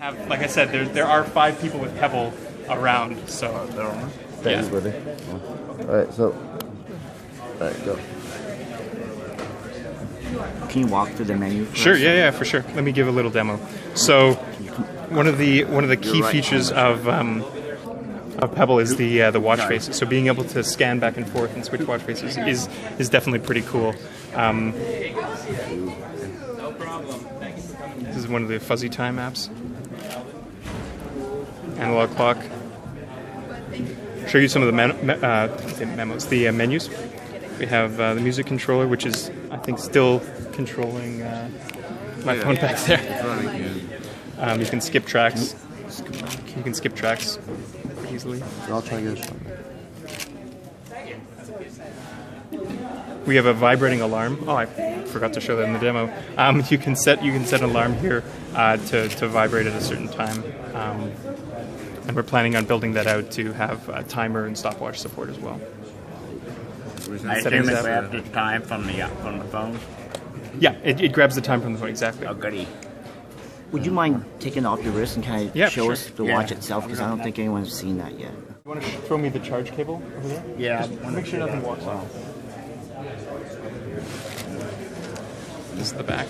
have, like I said, there are 5 people with Pebble around, so. Thanks, buddy. Alright, so. Alright, go. Can you walk through the menu? Sure, yeah, for sure. Let me give a little demo. So, one of the key features of Pebble is the watch faces. So being able to scan back and forth and switch watch faces is definitely pretty cool. This is one of the fuzzy time apps. Analog clock. Show you some of the menus. We have the music controller, which is, I think, still controlling my phone back there. You can skip tracks. You can skip tracks easily. I'll try yours. We have a vibrating alarm. Oh, I forgot to show that in the demo. You can set an alarm here to vibrate at a certain time, and we're planning on building that out to have a timer and stopwatch support as well. I assume it grabs the time from the phone? Yeah, it grabs the time from the phone, exactly. Oh, goody. Would you mind taking off your wrist and kind of show us the watch itself? Because I don't think anyone's seen that yet. You want to throw me the charge cable over there? Yeah. Just make sure nothing walks off. This is the back.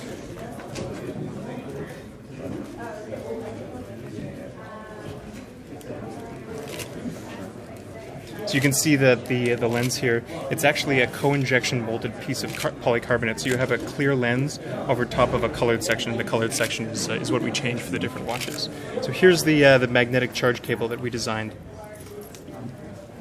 So you can see that the lens here, it's actually a co-injection molded piece of polycarbonate. So you have a clear lens over top of a colored section, and the colored section is what we change for the different watches. So here's the magnetic charge cable that we designed.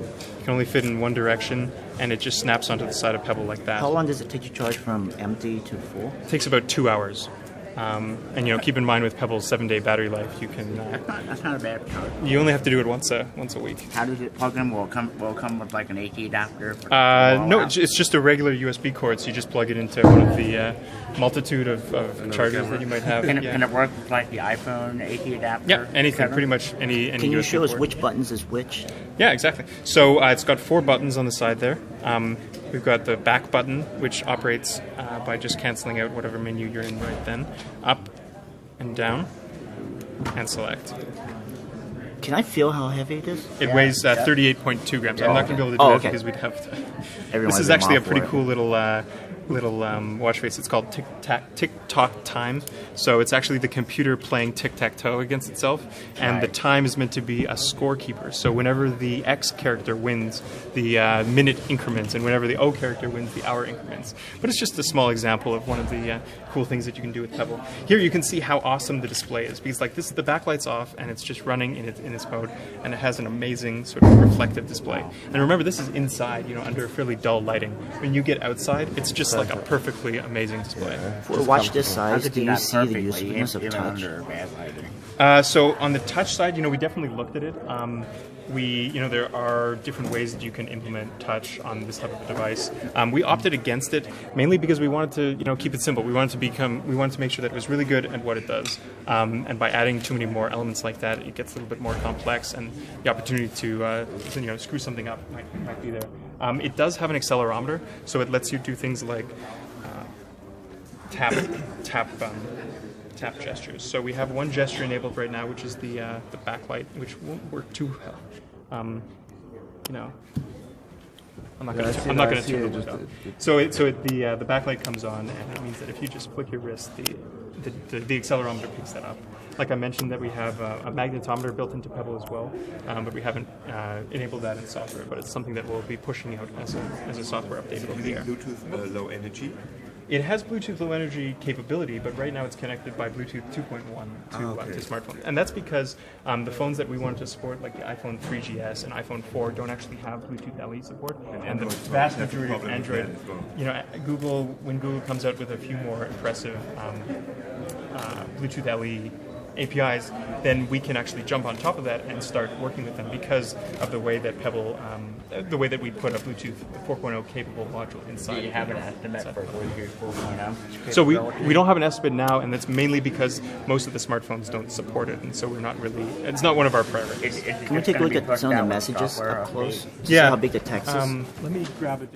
It can only fit in one direction, and it just snaps onto the side of Pebble like that. How long does it take to charge from empty to full? It takes about 2 hours. And keep in mind with Pebble's 7-day battery life, you can. That's not a bad charge. You only have to do it once a week. How does it plug in? Will it come with like an AC adapter? No, it's just a regular USB cord. So you just plug it into one of the multitude of chargers that you might have. Can it work with like the iPhone AC adapter? Yeah, anything, pretty much any. Can you USB show us port. which buttons is which? Yeah, exactly. So it's got 4 buttons on the side there. We've got the back button, which operates by just canceling out whatever menu you're in right then. Up and down, and select. Can I feel how heavy it is? It weighs 38.2 grams. I'm not going to be able to do that because we'd have to. This is actually a pretty cool little watch face. It's called Tick-Tock Time. So it's actually the computer playing tic-tac-toe against itself, and the time is meant to be a scorekeeper. So whenever the X character wins, the minute increments, and whenever the O character wins, the hour increments. But it's just a small example of one of the cool things that you can do with Pebble. Here you can see how awesome the display is, because like this, the backlight's off, and it's just running in its mode, and it has an amazing sort of reflective display. And remember, this is inside, under fairly dull lighting. When you get outside, it's just like a perfectly amazing display. For a watch this size, do you see the usefulness of touch? So on the touch side, we definitely looked at it. There are different ways that you can implement touch on this type of a device. We opted against it mainly because we wanted to, keep it simple. We wanted to make sure that it was really good at what it does. And by adding too many more elements like that, it gets a little bit more complex, and the opportunity to screw something up might be there. It does have an accelerometer, so it lets you do things like tap gestures. So we have one gesture enabled right now, which is the backlight, which won't work too well. I'm not going to turn it up. So the backlight comes on, and it means that if you just flick your wrist, the accelerometer picks that up. Like I mentioned, that we have a magnetometer built into Pebble as well, but we haven't enabled that in software. But it's something that we'll be pushing out as a software update over the air. Bluetooth low energy. It has Bluetooth Low Energy capability, but right now it's connected by Bluetooth 2.1 to smartphones. And that's because the phones that we wanted to support, like the iPhone 3GS and iPhone 4, don't actually have Bluetooth LE support. And the vast majority of Android, when Google comes out with a few more impressive Bluetooth LE APIs, then we can actually jump on top of that and start working with them because of the way that Pebble, the way that we put a Bluetooth 4.0 capable module inside. Do you have an estimate for Bluetooth 4.0? So we don't have an estimate now, and that's mainly because most of the smartphones don't support it, and so we're not really. It's not one of our priorities. Can we take a look at some of the messages up close? Yeah. See how big the text is? Let me grab it.